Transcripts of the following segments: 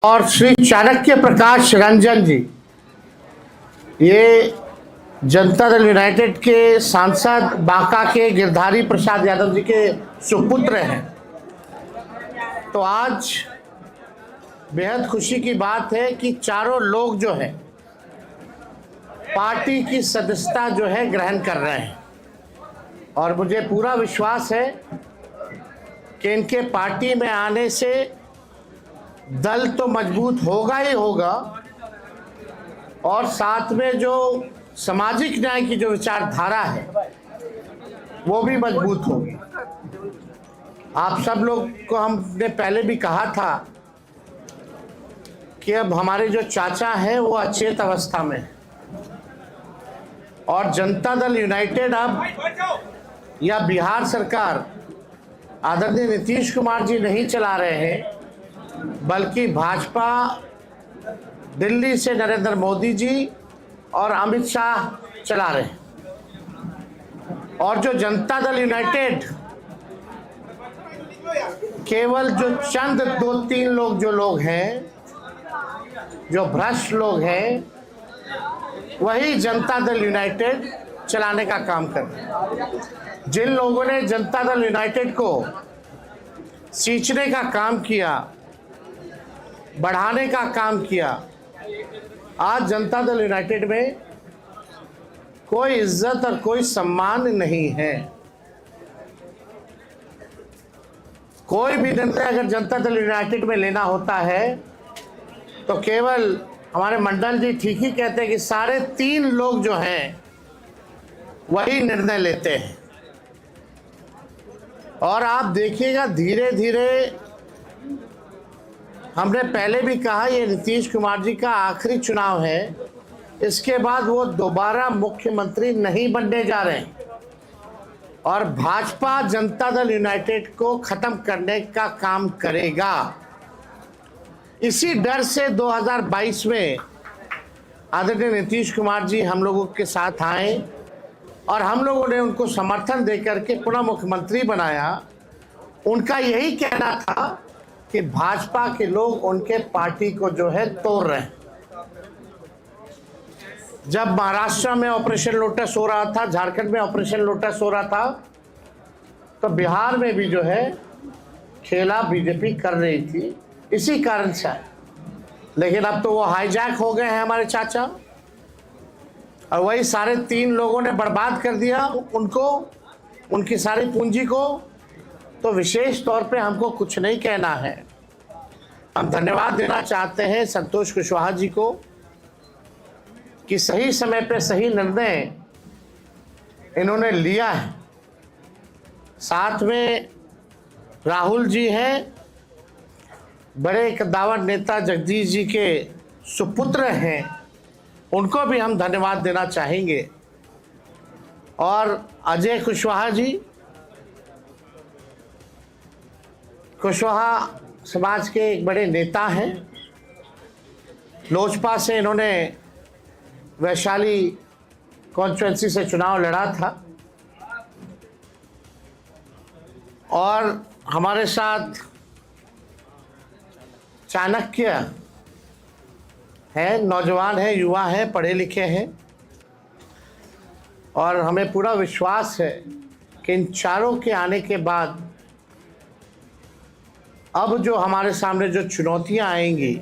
और श्री चाणक्य प्रकाश रंजन जी, ये जनता दल यूनाइटेड के सांसद बांका के गिरधारी प्रसाद यादव जी के सुपुत्र हैं। तो आज बेहद खुशी की बात है कि चारों लोग जो है पार्टी की सदस्यता जो है ग्रहण कर रहे हैं और मुझे पूरा विश्वास है कि इनके पार्टी में आने से दल तो मजबूत होगा ही होगा और साथ में जो सामाजिक न्याय की जो विचारधारा है वो भी मजबूत होगी। आप सब लोग को हमने पहले भी कहा था कि अब हमारे जो चाचा हैं वो अचेत अवस्था में है और जनता दल यूनाइटेड अब या बिहार सरकार आदरणीय नीतीश कुमार जी नहीं चला रहे हैं, बल्कि भाजपा दिल्ली से नरेंद्र मोदी जी और अमित शाह चला रहे हैं। और जो जनता दल यूनाइटेड केवल जो चंद दो तीन लोग जो लोग हैं, जो भ्रष्ट लोग हैं, वही जनता दल यूनाइटेड चलाने का काम कर रहे हैं। जिन लोगों ने जनता दल यूनाइटेड को सींचने का काम किया, बढ़ाने का काम किया, आज जनता दल यूनाइटेड में कोई इज्जत और कोई सम्मान नहीं है। कोई भी निर्णय अगर जनता दल यूनाइटेड में लेना होता है तो केवल हमारे मंडल जी ठीक ही कहते हैं कि सारे तीन लोग जो हैं वही निर्णय लेते हैं। और आप देखिएगा धीरे धीरे, हमने पहले भी कहा ये नीतीश कुमार जी का आखिरी चुनाव है, इसके बाद वो दोबारा मुख्यमंत्री नहीं बनने जा रहे हैं और भाजपा जनता दल यूनाइटेड को खत्म करने का काम करेगा। इसी डर से 2022 में आदरणीय नीतीश कुमार जी हम लोगों के साथ आए और हम लोगों ने उनको समर्थन देकर के पुनः मुख्यमंत्री बनाया। उनका यही कहना था कि भाजपा के लोग उनके पार्टी को जो है तोड़ रहे हैं। जब महाराष्ट्र में ऑपरेशन लोटस हो रहा था, झारखंड में ऑपरेशन लोटस हो रहा था, तो बिहार में भी जो है खेला बीजेपी कर रही थी इसी कारण से। लेकिन अब तो वो हाईजैक हो गए हैं हमारे चाचा और वही सारे तीन लोगों ने बर्बाद कर दिया उनको, उनकी सारी पूंजी को। तो विशेष तौर पे हमको कुछ नहीं कहना है, हम धन्यवाद देना चाहते हैं संतोष कुशवाहा जी को कि सही समय पे सही निर्णय इन्होंने लिया है। साथ में राहुल जी हैं, बड़े कद्दावर नेता जगदीश जी के सुपुत्र हैं, उनको भी हम धन्यवाद देना चाहेंगे। और अजय कुशवाहा जी, कुशवाहा समाज के एक बड़े नेता हैं, लोजपा से इन्होंने वैशाली कॉन्स्टिट्यूंसी से चुनाव लड़ा था और हमारे साथ चाणक्य हैं, नौजवान हैं, युवा हैं, पढ़े लिखे हैं और हमें पूरा विश्वास है कि इन चारों के आने के बाद अब जो हमारे सामने जो चुनौतियां आएंगी,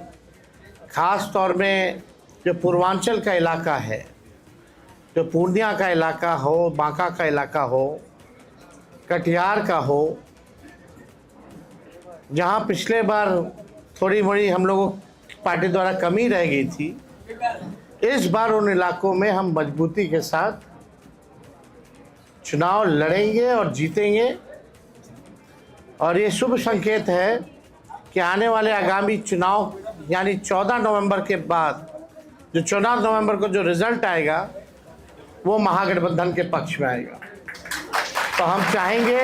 ख़ास तौर में जो पूर्वांचल का इलाका है, जो पूर्णिया का इलाका हो, बांका का इलाका हो, कटिहार का हो, जहां पिछले बार थोड़ी बड़ी हम लोगों की पार्टी द्वारा कमी रह गई थी, इस बार उन इलाकों में हम मजबूती के साथ चुनाव लड़ेंगे और जीतेंगे। और ये शुभ संकेत है कि आने वाले आगामी चुनाव यानी 14 नवंबर के बाद जो 14 नवंबर को जो रिजल्ट आएगा वो महागठबंधन के पक्ष में आएगा। तो हम चाहेंगे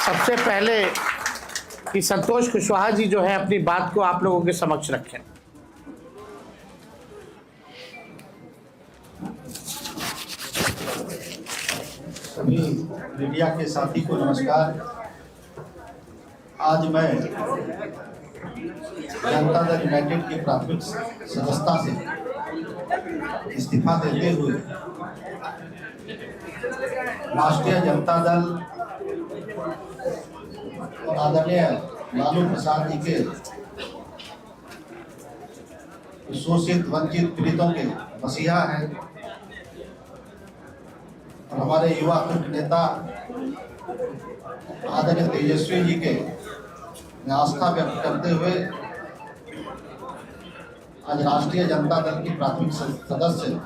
सबसे पहले कि संतोष कुशवाहा जी जो है अपनी बात को आप लोगों के समक्ष रखें। सभी मीडिया के साथी को नमस्कार। आज मैं जनता दल यूनाइटेड की प्राथमिक सदस्यता से इस्तीफा देते हुए राष्ट्रीय जनता दल और आदरणीय लालू प्रसाद जी के शोषित वंचित पीड़ितों के मसीहा हैं और हमारे युवा नेता आदरणीय तेजस्वी जी के आस्था व्यक्त करते हुए आज राष्ट्रीय जनता दल की प्राथमिक सदस्य।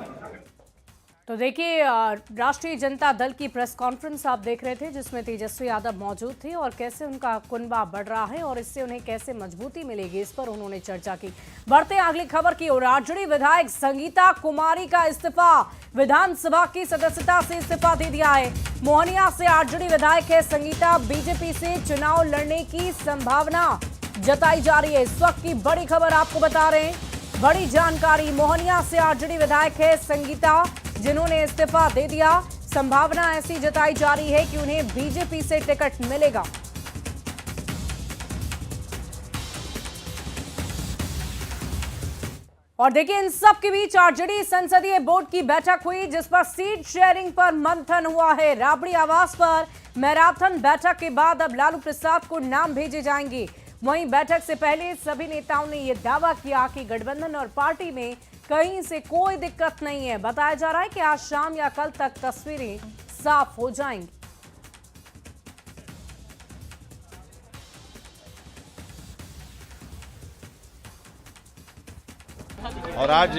तो देखिए, राष्ट्रीय जनता दल की प्रेस कॉन्फ्रेंस आप देख रहे थे जिसमें तेजस्वी यादव मौजूद थे और कैसे उनका कुनबा बढ़ रहा है और इससे उन्हें कैसे मजबूती मिलेगी, इस पर उन्होंने चर्चा की। बढ़ते अगली खबर की ओर। आरजेडी विधायक संगीता कुमारी का इस्तीफा, विधानसभा की सदस्यता से इस्तीफा दे दिया है। मोहनिया से आरजेडी विधायक है संगीता, बीजेपी से चुनाव लड़ने की संभावना जताई जा रही है। इस वक्त की बड़ी खबर आपको बता रहे हैं, बड़ी जानकारी। मोहनिया से आरजेडी विधायक है संगीता, जिन्होंने इस्तीफा दे दिया। संभावना ऐसी जताई जा रही है कि उन्हें बीजेपी से टिकट मिलेगा। और देखिए, इन सब के बीच आरजेडी संसदीय बोर्ड की बैठक हुई जिस पर सीट शेयरिंग पर मंथन हुआ है। राबड़ी आवास पर मैराथन बैठक के बाद अब लालू प्रसाद को नाम भेजे जाएंगे। वहीं बैठक से पहले सभी नेताओं ने यह दावा किया कि गठबंधन और पार्टी में कहीं से कोई दिक्कत नहीं है। बताया जा रहा है कि आज शाम या कल तक तस्वीरें साफ हो जाएंगी। और आज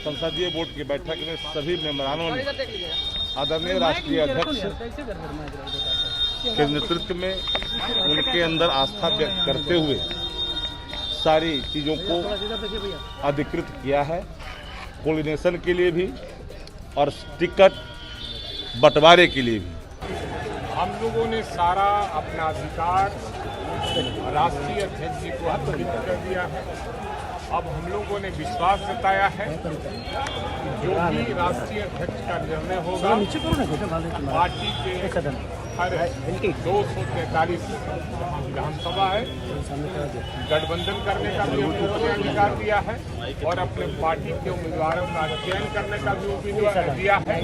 संसदीय बोर्ड की बैठक में सभी मेंबरानों ने आदरणीय राष्ट्रीय अध्यक्ष के नेतृत्व में उनके अंदर आस्था व्यक्त करते हुए सारी चीज़ों को अधिकृत किया है, कोऑर्डिनेशन के लिए भी और टिकट बंटवारे के लिए भी। हम लोगों ने सारा अपना अधिकार राष्ट्रीय अध्यक्ष जी को अर्पित कर दिया है। अब हम लोगों ने विश्वास जताया है कि जो भी राष्ट्रीय अध्यक्ष का निर्णय होगा पार्टी के हर 243 विधानसभा है, गठबंधन करने का भी हम लोगों ने अधिकार दिया है और अपने पार्टी के उम्मीदवारों का चयन करने का भी उम्मीदवार दिया है।